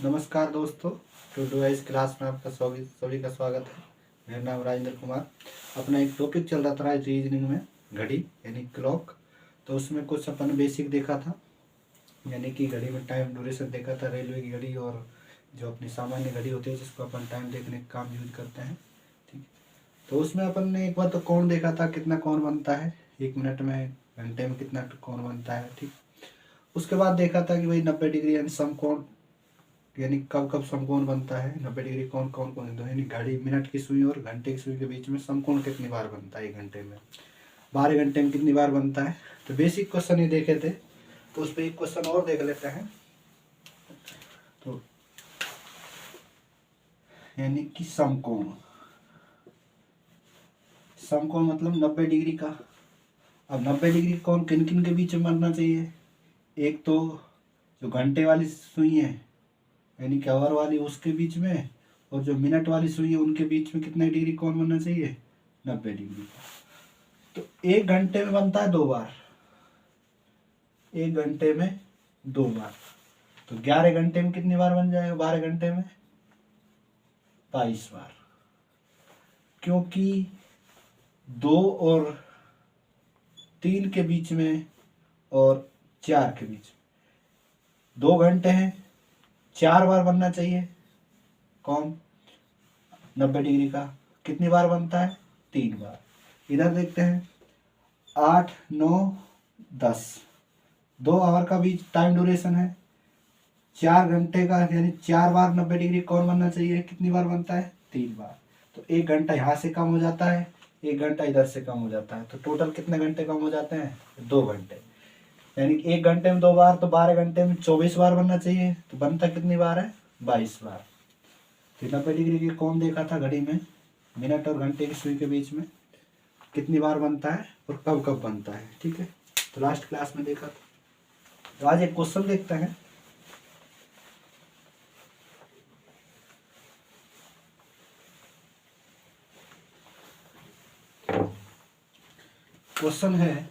नमस्कार दोस्तों, to class में आपका सभी का स्वागत है। मेरा नाम राजेंद्र कुमार। अपना एक टॉपिक चल रहा था रीजनिंग में, घड़ी यानी क्लॉक। तो उसमें कुछ अपन बेसिक देखा था, यानी कि घड़ी में टाइम ड्यूरेशन देखा था, रेलवे की घड़ी और जो अपनी सामान्य घड़ी होती है जिसको अपन टाइम देखने का काम यूज करते हैं। ठीक है, तो उसमें अपन ने एक बार तो कोण देखा था, कितना कोण बनता है 1 मिनट में, घंटे में कितना कोण बनता है। ठीक, उसके बाद देखा था कि भाई 90 डिग्री यानी समकोण, यानी कब कब समकोण बनता है 90 डिग्री, कौन कौन कौन दो, यानी घड़ी मिनट की सुई और घंटे की सुई के बीच में समकोण कितनी बार बनता है 1 घंटे में, 12 घंटे में कितनी बार बनता है। तो बेसिक क्वेश्चन ही देखे थे, तो उस पर एक क्वेश्चन और देख लेते हैं। तो यानी कि समकोण, समकोण मतलब 90 डिग्री का। अब 90 डिग्री कौन किन किन के बीच में बनना चाहिए? एक तो जो घंटे वाली सुई है यानी कि आवर वाली, उसके बीच में, और जो मिनट वाली सुई है उनके बीच में कितने डिग्री कौन बनना चाहिए? 90 डिग्री। तो 1 घंटे में बनता है 2 बार, 1 घंटे में 2 बार। तो 11 घंटे में कितनी बार बन जाएगा? 12 घंटे में 22 बार। क्योंकि 2 और 3 के बीच में और 4 के बीच में 2 घंटे हैं, 4 बार बनना चाहिए कौन 90 डिग्री का। कितनी बार बनता है? 3 बार। इधर देखते हैं 8, 9, 10, 2 आवर का बीच टाइम ड्यूरेशन है। 4 घंटे का यानी 4 बार 90 डिग्री कौन बनना चाहिए? कितनी बार बनता है? 3 बार। तो 1 घंटा यहाँ से कम हो जाता है, 1 घंटा इधर से कम हो जाता है। तो टोटल कितने घंटे कम हो जाते हैं? 2 घंटे। यानी कि 1 घंटे में 2 बार, तो 12 घंटे में 24 बार बनना चाहिए। तो बनता कितनी बार है? 22 बार। तो 90 डिग्री की कौन देखा था घड़ी में, मिनट और घंटे की सुई के बीच में कितनी बार बनता है और कब कब बनता है। ठीक है, तो लास्ट क्लास में देखा था। तो आज एक क्वेश्चन देखते हैं। क्वेश्चन है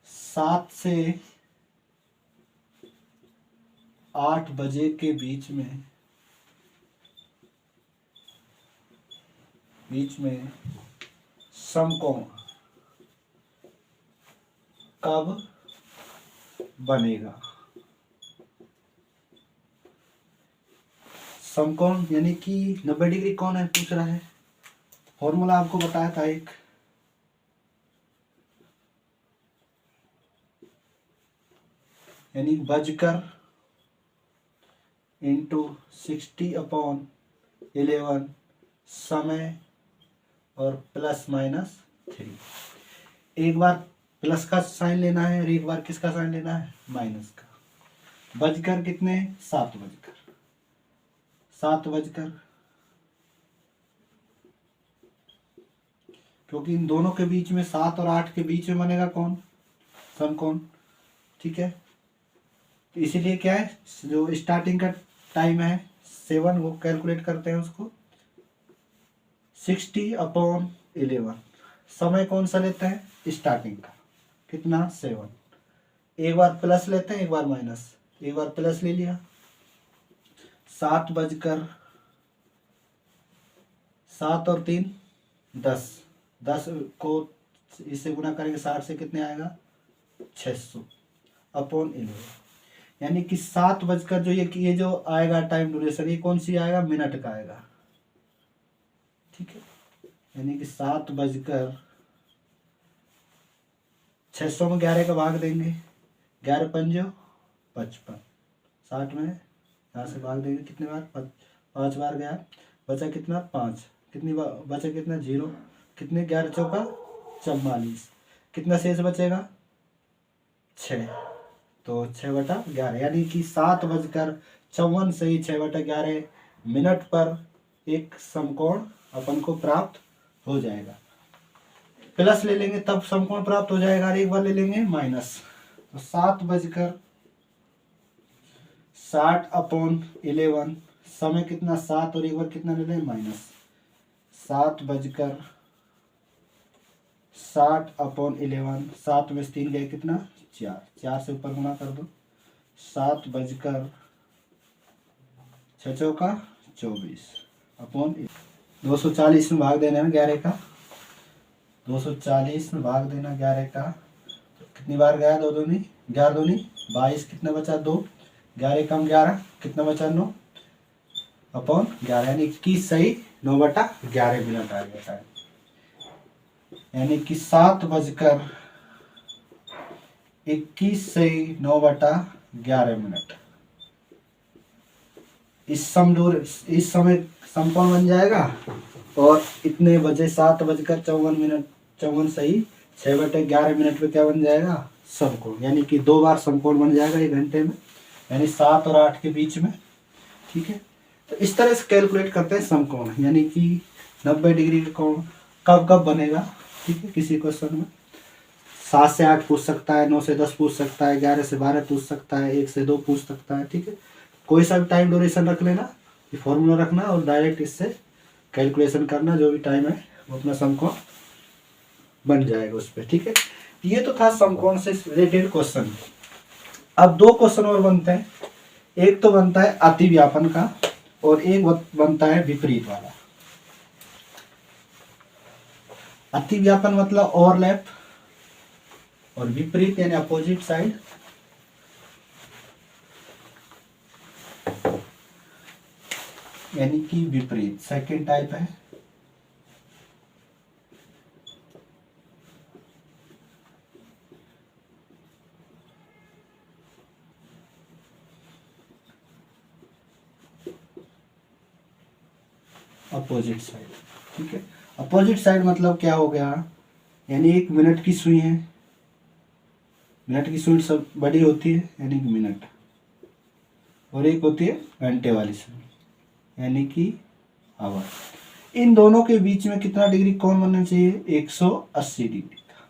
7 से 8 बजे के बीच में समकोण कब बनेगा? समकोण यानी कि 90 डिग्री कौन है पूछ रहा है। फॉर्मूला आपको बताया था एक, यानी बजकर इंटू 60/11 समय और +-3। एक बार प्लस का साइन लेना है और एक बार किसका साइन लेना है? माइनस का। बजकर कितने? 7 बजकर क्योंकि इन दोनों के बीच में 7 और 8 के बीच में बनेगा कौन? समकोण। ठीक है, तो इसीलिए क्या है, जो स्टार्टिंग का टाइम है 7, वो कैलकुलेट करते हैं उसको 60/11। समय कौन सा लेते हैं? स्टार्टिंग का। कितना? 7। एक बार प्लस लेते हैं, एक बार माइनस। एक बार प्लस ले लिया, 7 और 3 10, 10 को इससे गुना करेंगे 60 से, कितने आएगा? 600/11। यानी कि 7 बजकर जो ये जो आएगा टाइम ड्यूरेशन, ये कौन सी आएगा? मिनट का आएगा। ठीक है, यानी कि 7 बजकर 600 में 11 का भाग देंगे, 11 पंजो 55, 60 में यहाँ से भाग देंगे कितने बार? 5 बार गया, बचा कितना? 5। कितनी बार बचा? कितना? 0। कितने? 11 चौका 44। कितना शेष बचेगा? 6। तो 6/11, यानी कि 7 बजकर 54 से ही 6/11 मिनट पर एक समकोण अपन को प्राप्त हो जाएगा। प्लस ले लेंगे तब समकोण प्राप्त हो जाएगा, और एक बार ले लेंगे माइनस। तो 7/60/11 समय कितना? 7, और एक बार कितना ले लें? माइनस। 7/60/11, 7 में से 3 गए कितना? 4, 4 से ऊपर गुणा कर दो। 7/60/11 छः चौका 24 अपॉन 240 में भाग देना है 11 का, 240 में भाग देना 11 का, तो कितनी बार गया, 2 दूनी 11 दूनी 22, कितना बचा 2, 11 कम 11 कितना बचा 9 अपॉन 11, यानी 21 सही 9/11 आ गया टाइम, यानी कि 7:21 सही 9/11। इस समय समकोण बन जाएगा और इतने बजे 7:54 सही 6/11 पे क्या बन जाएगा, समकोण, यानी कि 2 बार समकोण बन जाएगा 1 घंटे में, यानी 7 और 8 के बीच में। ठीक है, तो इस तरह से कैलकुलेट करते हैं समकोण, यानी कि 90 डिग्री का कोण कब कब बनेगा। ठीक है, किसी क्वेश्चन में 7 से 8 पूछ सकता है, 9 से 10 पूछ सकता है, 11 से 12 पूछ सकता है, 1 से 2 पूछ सकता है। ठीक है, कोई सा भी टाइम ड्यूरेशन रख लेना, ये फॉर्मूला रखना और डायरेक्ट इससे कैलकुलेशन करना, जो भी टाइम है वो अपना समकोण बन जाएगा उस पर। ठीक है, ये तो था समकोण से रिलेटेड क्वेश्चन। अब 2 क्वेश्चन और बनते हैं, एक तो बनता है अतिव्यापन का और एक बनता है विपरीत वाला। अतिव्यापन मतलब ओवरलैप और विपरीत यानी अपोजिट साइड। यानी कि विपरीत सेकंड टाइप है। Opposite side. ठीक है, अपोजिट साइड मतलब क्या हो गया, यानी एक मिनट की सुई है, मिनट की सुई सब बड़ी होती है यानी कि मिनट, और एक होती है घंटे वाली सुई यानी कि आवर। इन दोनों के बीच में कितना डिग्री कोण बनना चाहिए, 180 डिग्री का,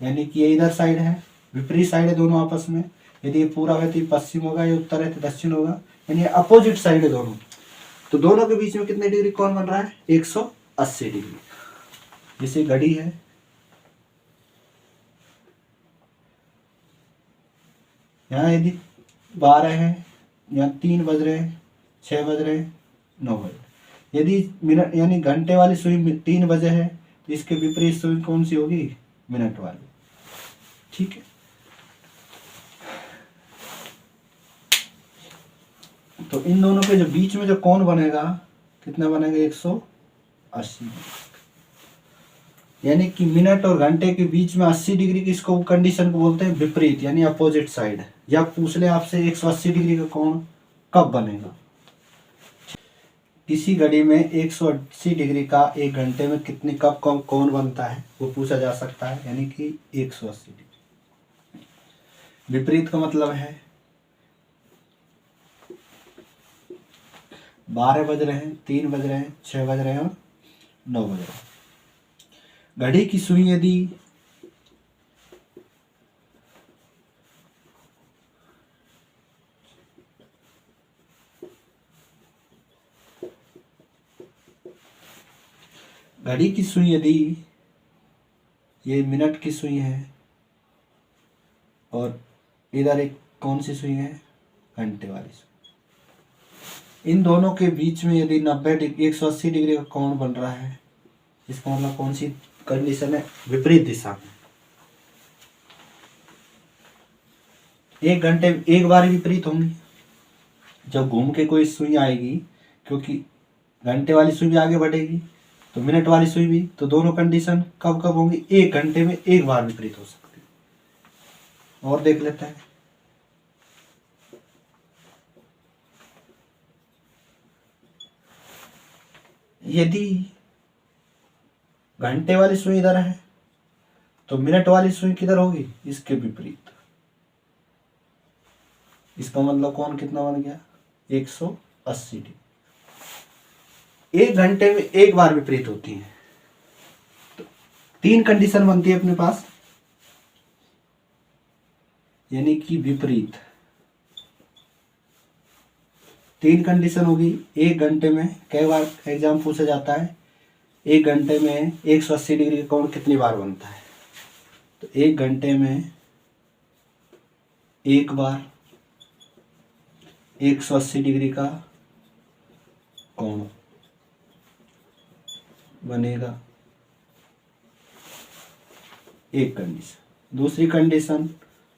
यानी कि ये इधर साइड है, विपरीत साइड है दोनों आपस में। यदि ये पूरा है तो ये पश्चिम होगा, ये उत्तर है तो दक्षिण होगा, यानी अपोजिट साइड है दोनों। तो दोनों के बीच में कितने डिग्री कोण बन रहा है, 180 डिग्री। जैसे घड़ी है, यहाँ यदि 12 है, यहाँ 3 बज रहे हैं, 6 बज रहे हैं, 9 बज रहे। यदि मिनट यानी घंटे वाली सुई 3 बजे है तो इसके विपरीत सुई कौन सी होगी, मिनट वाली। ठीक है, तो इन दोनों के जो बीच में जो कोण बनेगा कितना बनेगा, 180, यानी कि मिनट और घंटे के बीच में 80 डिग्री की इसको कंडीशन को बोलते हैं विपरीत यानी अपोजिट साइड। या पूछ ले आपसे 180 डिग्री का कोण कब बनेगा, किसी घड़ी में 180 डिग्री का 1 घंटे में कितनी कब कोण बनता है वो पूछा जा सकता है, यानी कि 180 डिग्री। विपरीत का मतलब है 12 बज रहे हैं, 3 बज रहे हैं, 6 बज रहे हैं और 9 बज रहे हैं। घड़ी की सुई यदि ये मिनट की सुई है और इधर एक कौन सी सुई है, घंटे वाली सुई। इन दोनों के बीच में यदि 90 डिग्री 180 डिग्री का कोण बन रहा है, इसका मतलब कौन सी कंडीशन है, विपरीत दिशा में। 1 घंटे एक बार विपरीत होंगी, जब घूम के कोई सुई आएगी, क्योंकि घंटे वाली सुई भी आगे बढ़ेगी तो मिनट वाली सुई भी, तो दोनों कंडीशन कब कब होंगी, 1 घंटे में एक बार विपरीत हो सकती है। और देख लेते हैं, यदि घंटे वाली सुई इधर है तो मिनट वाली सुई किधर होगी, इसके विपरीत। इसका मतलब कौन कितना बन गया, 180 डिग्री। 1 घंटे में एक बार विपरीत होती है, तो 3 कंडीशन बनती है अपने पास, यानी कि विपरीत 3 कंडीशन होगी। 1 घंटे में कई बार एग्जाम पूछा जाता है, 1 घंटे में 180 डिग्री का कोण कितनी बार बनता है, तो 1 घंटे में एक बार 180 डिग्री का कोण बनेगा। एक कंडीशन। दूसरी कंडीशन,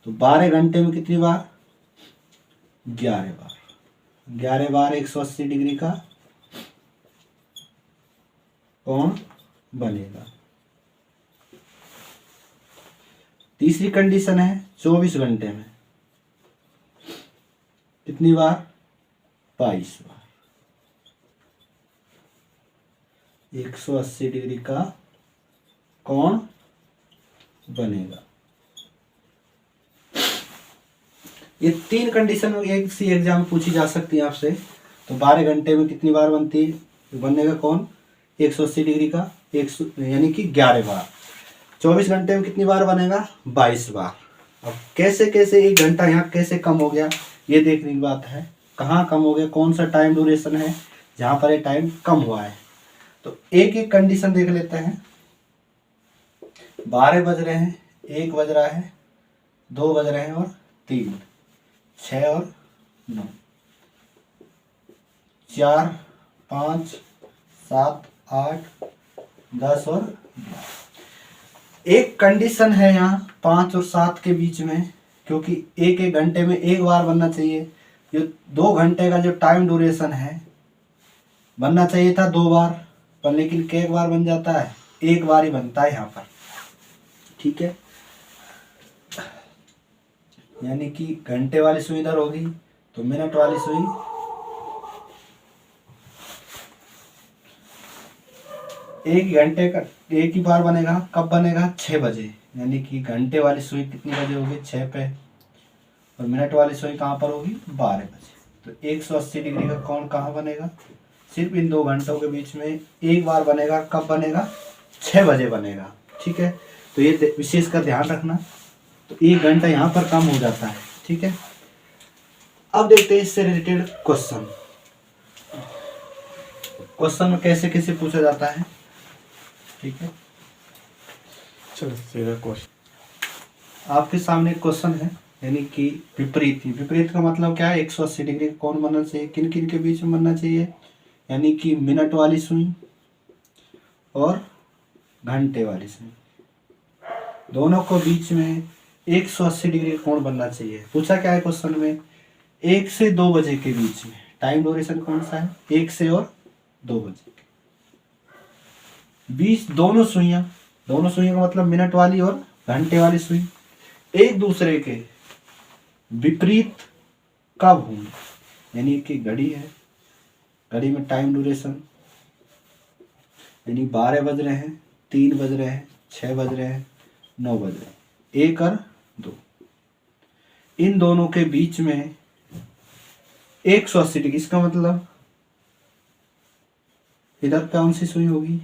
तो 12 घंटे में कितनी बार? 11 बार। 11 बार 180 डिग्री का कोण बनेगा। तीसरी कंडीशन है 24 घंटे में कितनी बार? 22 बार 180 डिग्री का कोण बनेगा। ये 3 कंडीशन एक सी एग्जाम में पूछी जा सकती है आपसे। तो 12 घंटे में कितनी बार बनती है बनेगा कोण? 180 डिग्री का यानी कि 11 बार। 24 घंटे में कितनी बार बनेगा? 22 बार। अब कैसे कैसे 1 घंटा यहाँ कैसे कम हो गया ये देखने की बात है। कहाँ कम हो गया, कौन सा टाइम ड्यूरेशन है जहाँ पर ये टाइम कम हुआ है। तो एक एक कंडीशन देख लेते हैं। 12 बज रहे हैं, 1 बज रहा है, 2 बज रहे हैं और 3, 6 और 9, 4, 5, 7, 8, 10 और 11। एक कंडीशन है यहाँ 5 और 7 के बीच में, क्योंकि एक एक घंटे में एक बार बनना चाहिए। जो 2 घंटे का जो टाइम ड्यूरेशन है बनना चाहिए था 2 बार, पर लेकिन एक बार बन जाता है, एक बार ही बनता है यहाँ पर। ठीक है, यानी कि घंटे वाली सुई इधर होगी तो मिनट वाली सुई एक घंटे का एक ही बार बनेगा। कब बनेगा? 6 बजे। यानी कि घंटे वाली सुई कितनी बजे होगी? 6 पे। और मिनट वाली सुई कहाँ पर होगी? 12 बजे। तो 180 डिग्री का कोण कहाँ बनेगा? सिर्फ इन 2 घंटों के बीच में एक बार बनेगा। कब बनेगा? 6 बजे बनेगा। ठीक है, तो ये विशेष का ध्यान रखना। तो 1 घंटा यहाँ पर कम हो जाता है। ठीक है, अब देखते हैं इससे रिलेटेड क्वेश्चन। क्वेश्चन में कैसे कैसे पूछा जाता है। ठीक है, चलो सीधा क्वेश्चन। आपके सामने एक क्वेश्चन है, यानी कि विपरीत। विपरीत का मतलब क्या है? 180 डिग्री का कोण बनना चाहिए। किन किन के बीच में बनना चाहिए? यानी कि मिनट वाली सुई और घंटे वाली सुई, दोनों को बीच में 180 डिग्री का कोण बनना चाहिए। पूछा क्या है क्वेश्चन में? 1 से 2 बजे के बीच में टाइम ड्यूरेशन कौन सा है? 1 से और 2 बजे के बीच दोनों सुइयां का मतलब मिनट वाली और घंटे वाली सुई एक दूसरे के विपरीत कब होंगे। यानी कि घड़ी है, घड़ी में टाइम ड्यूरेशन यानी 12 बज रहे हैं, 3 बज रहे हैं, 6 बज रहे हैं, 9 बज रहे हैं, 1 और 2, इन दोनों के बीच में 180 डिग्री। इसका मतलब इधर कौन सी सुई होगी?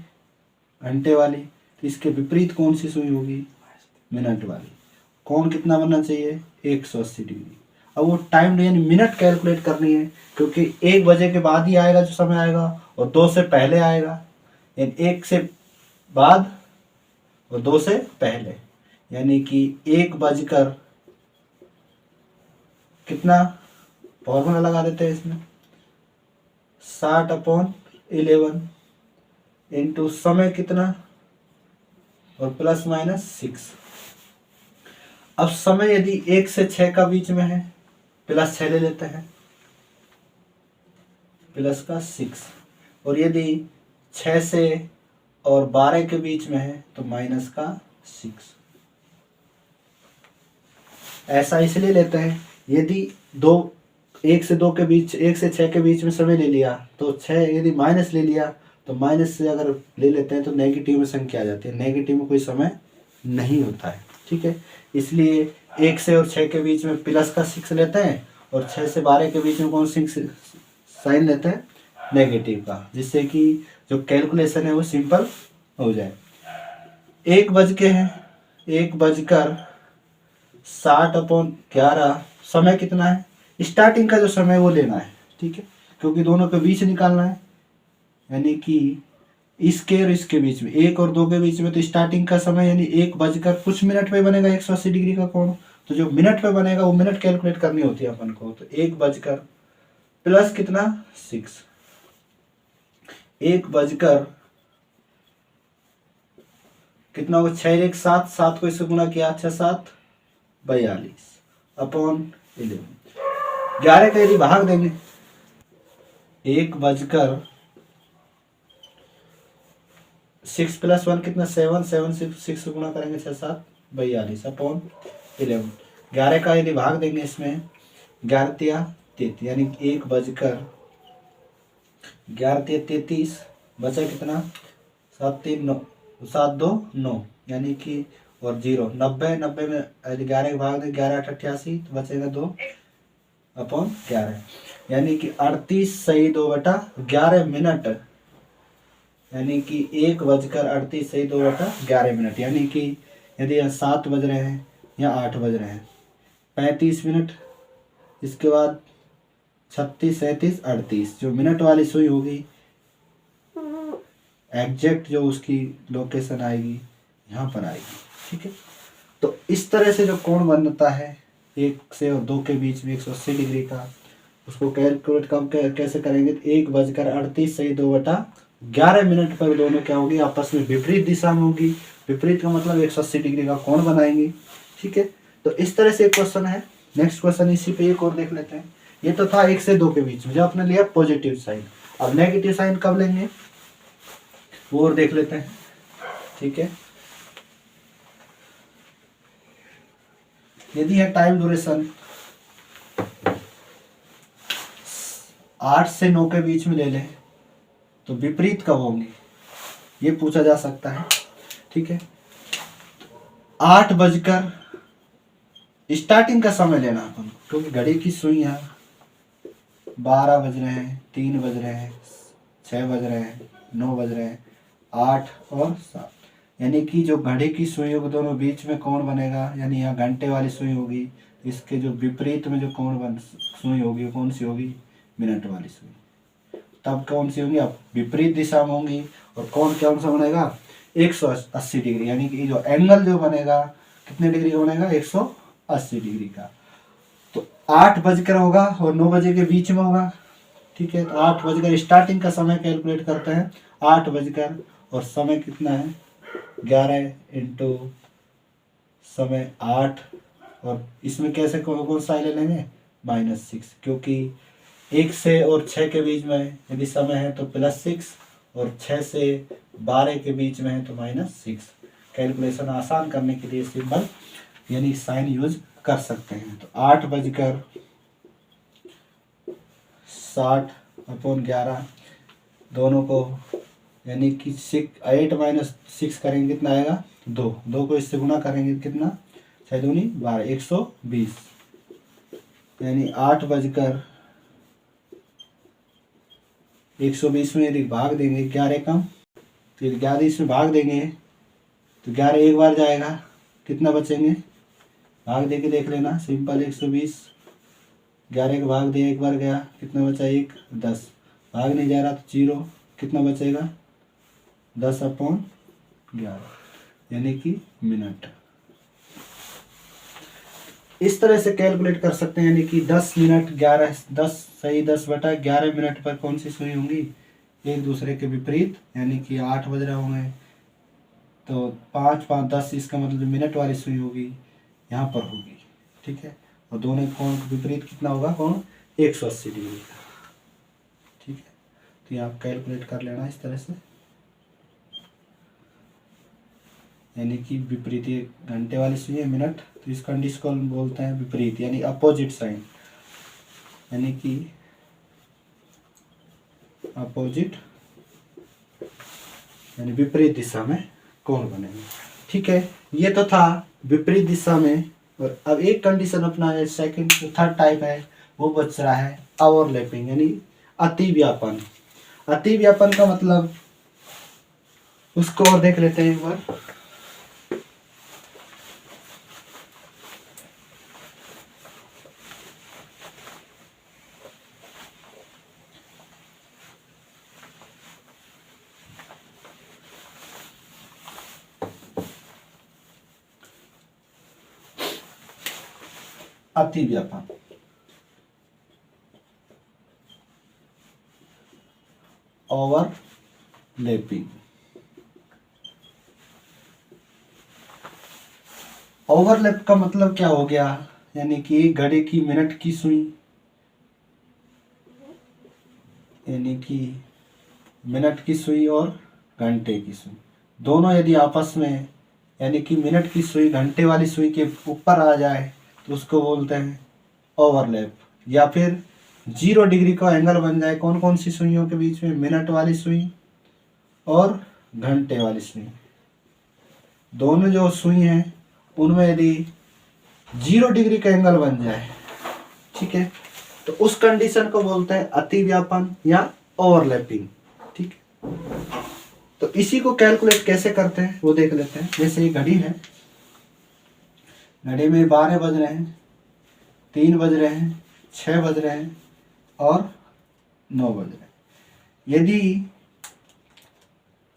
घंटे वाली। तो इसके विपरीत कौन सी सुई होगी? मिनट वाली। कोण कितना बनना चाहिए? 180 डिग्री। अब वो टाइम यानी मिनट कैलकुलेट करनी है, क्योंकि 1 बजे के बाद ही आएगा जो समय आएगा, और 2 से पहले आएगा। यानी 1 से बाद और 2 से पहले, यानी कि 1 बजकर कितना, फॉर्मूला लगा देते हैं इसमें, 60/11 इंटू समय कितना और प्लस माइनस 6। अब समय यदि 1 से 6 का बीच में है, प्लस 6 ले लेते हैं, प्लस का 6। और यदि 6 से और 12 के बीच में है तो माइनस का 6। ऐसा इसलिए लेते हैं, यदि 1 से 2 के बीच, 1 से 6 के बीच में समय ले लिया तो 6, यदि माइनस ले लिया तो माइनस से अगर ले लेते हैं तो नेगेटिव में संख्या आ जाती है। नेगेटिव में कोई समय नहीं होता है। ठीक है, इसलिए 1 से और 6 के बीच में प्लस का 6 लेते हैं, और 6 से 12 के बीच में कौन सी साइन लेते हैं? नेगेटिव का, जिससे कि जो कैलकुलेशन है वो सिंपल हो जाए। 1 बज के हैं, 1 बजकर 60/11। समय कितना है? स्टार्टिंग का जो समय वो लेना है। ठीक है, क्योंकि दोनों के बीच निकालना है, यानी कि इसके और इसके बीच में, 1 और 2 के बीच में, तो स्टार्टिंग का समय यानी 1 बजकर कुछ मिनट पे बनेगा 180 डिग्री का कोण। तो जो मिनट पे बनेगा वो मिनट कैलकुलेट करनी होती है अपन को। तो 1 बजकर प्लस कितना? 6, 1 बजकर कितना होगा, 6 1 7, 7 को इससे गुना किया, 6 7 42 अपॉन 11। 11 का यदि भाग देंगे, 1 बजकर 6 + 1 कितना 7, 7 से 6 से गुना करेंगे 6 7 42 अपॉन 11। 11 का यदि भाग देंगे इसमें, 11 तिया 33, यानी 1 बजकर 11 तिया 33, बचा कितना 7 3 9, 7 2 9, यानी कि और 0 90, 90 में यदि 11 का भाग दें, 11 8 88, तो बचेगा 2 अपॉन 11, यानी कि 38 सही 2/11 मिनट, यानी कि 1 बजकर 38 सही 2/11 मिनट, यानी कि यदि यहाँ 7 बज रहे हैं या 8 बज रहे हैं, 35 मिनट, इसके बाद 36 37 38, जो मिनट वाली सुई होगी एग्जैक्ट जो उसकी लोकेशन आएगी यहाँ पर आएगी। ठीक है, तो इस तरह से जो कोण बनता है 1 से और 2 के बीच में 180 डिग्री का, उसको कैलकुलेट कम कैसे करेंगे, 1 बजकर 38 सही 2/11 मिनट पर दोनों क्या होगी, आपस में विपरीत दिशा में होगी। विपरीत का मतलब 180 डिग्री का कोण बनाएंगे। ठीक है, तो इस तरह से एक क्वेश्चन है। नेक्स्ट क्वेश्चन इसी पे एक और देख लेते हैं। ये तो था 1 से 2 के बीच में, जो आपने लिया पॉजिटिव साइन। अब नेगेटिव साइन कब लेंगे वो और देख लेते हैं। ठीक है, यदि है टाइम ड्यूरेशन 8 से 9 के बीच में ले लें तो विपरीत कब होंगे ये पूछा जा सकता है। ठीक है, 8 बजकर स्टार्टिंग का समय लेना अपन, क्योंकि घड़ी की सुइयां 12 बज रहे हैं, 3 बज रहे हैं, 6 बज रहे हैं, 9 बज रहे हैं, 8 और 7, यानी कि जो घड़ी की सुइयों के दोनों बीच में कोण बनेगा, यानी यहाँ घंटे वाली सुई होगी, इसके जो विपरीत में जो कोण सुई होगी वो कौन सी होगी, मिनट वाली सुई। तब कौन सी होंगी, अब विपरीत दिशा में होंगी, और कोण कौन सा बनेगा 180 डिग्री, यानी कि जो एंगल जो बनेगा कितने डिग्री का बनेगा 180 डिग्री का। तो 8 बजकर होगा और 9 बजे के बीच में होगा। ठीक है, तो 8 बजकर स्टार्टिंग का समय कैलकुलेट करते हैं, 8 बजकर और समय कितना है 11 इंटू समय 8, और इसमें कैसे कौन सा ले लेंगे -6, क्योंकि 1 से और 6 के बीच में यदि समय है तो +6, और 6 से 12 के बीच में है तो -6। कैलकुलेशन आसान करने के लिए सिंबल यानी साइन यूज कर सकते हैं। तो 8 बजकर 60 अपॉन 11 दोनों को, यानी कि 8 - 6 करेंगे कितना आएगा 2, 2 को इससे गुना करेंगे कितना 6 दूनी 12, 120, यानी 8 बजकर 120 में यदि भाग देंगे 11 कम, तो 11 इसमें भाग देंगे तो 11 एक बार जाएगा, कितना बचेंगे भाग दे के देख लेना सिंपल। 120 11 का भाग दिया एक बार गया, कितना बचा 1 10, भाग नहीं जा रहा तो 0, कितना बचेगा 10 अपॉन 11, यानी कि मिनट। इस तरह से कैलकुलेट कर सकते हैं, यानी कि 10 मिनट 11 10 सही 10/11 मिनट पर कौन सी सुई होंगी एक दूसरे के विपरीत, यानी कि 8 बज रहे होंगे तो 5 5 10, इसका मतलब मिनट वाली सुई होगी यहाँ पर होगी। ठीक है, और दोनों कोण विपरीत कितना होगा कोण 180 डिग्री का। ठीक है, तो ये आप कैलकुलेट कर लेना इस तरह से, यानी कि विपरीत, ये घंटे वाली सुई है मिनट, तो इस कंडीशन को बोलते हैं विपरीत यानी अपोजिट साइन, यानी कि अपोजिट यानी विपरीत दिशा में कोण बनेंगे। ठीक है, ये तो था विपरीत दिशा में। और अब एक कंडीशन अपना है सेकंड, थर्ड टाइप है वो बच रहा है ओवरलैपिंग यानी अति व्यापन। अति व्यापन का मतलब उसको और देख लेते हैं एक बार। अति व्यापन ओवर ओवरलैपिंग। ओवरलैप का मतलब क्या हो गया, यानी कि घड़ी की मिनट की सुई, यानी कि मिनट की सुई और घंटे की सुई दोनों यदि आपस में, यानी कि मिनट की सुई घंटे वाली सुई के ऊपर आ जाए तो उसको बोलते हैं ओवरलैप। या फिर 0 डिग्री का एंगल बन जाए कौन कौन सी सुइयों के बीच में, मिनट वाली सुई और घंटे वाली सुई, दोनों जो सुई हैं उनमें यदि 0 डिग्री का एंगल बन जाए, ठीक है, तो उस कंडीशन को बोलते हैं अतिव्यापन या ओवरलैपिंग। ठीक है, तो इसी को कैलकुलेट कैसे करते हैं वो देख लेते हैं। जैसे ये घड़ी है, घड़ी में 12 बज रहे हैं, 3 बज रहे हैं, 6 बज रहे हैं और 9 बज रहे हैं। यदि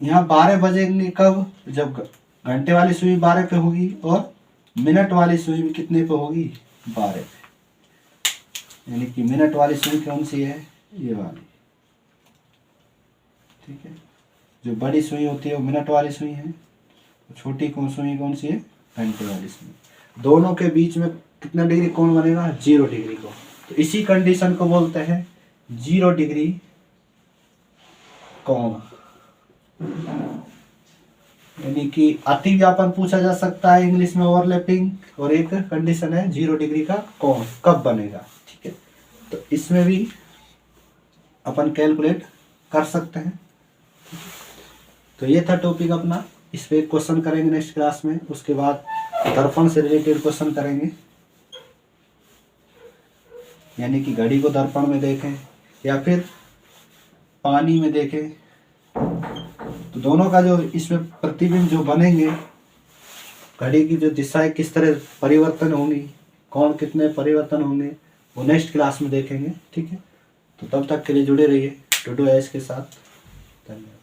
यहाँ 12 बजेंगे कब, जब घंटे वाली सुई 12 पे होगी और मिनट वाली सुई भी कितने पे होगी, 12 पे। यानी कि मिनट वाली सुई कौन सी है, ये वाली, ठीक है। जो बड़ी सुई होती है वो मिनट वाली सुई है, छोटी सुई कौन सी है, घंटे वाली सुई। दोनों के बीच में कितना डिग्री कोण बनेगा, 0 डिग्री को। तो इसी कंडीशन को बोलते हैं 0 डिग्री कोण। यानी कि अतिव्यापन पूछा जा सकता है इंग्लिश में ओवरलैपिंग, और एक कंडीशन है 0 डिग्री का कोण कब बनेगा। ठीक है, तो इसमें भी अपन कैलकुलेट कर सकते हैं। तो ये था टॉपिक अपना, इस पे क्वेश्चन करेंगे नेक्स्ट क्लास में। उसके बाद दर्पण से रिलेटेड क्वेश्चन करेंगे, यानी कि घड़ी को दर्पण में देखें या फिर पानी में देखें, तो दोनों का जो इसमें प्रतिबिंब जो बनेंगे, घड़ी की जो दिशाएं किस तरह परिवर्तन होंगी, कौन कितने परिवर्तन होंगे, वो नेक्स्ट क्लास में देखेंगे। ठीक है, तो तब तक के लिए जुड़े रहिए टूडू एज के साथ। धन्यवाद।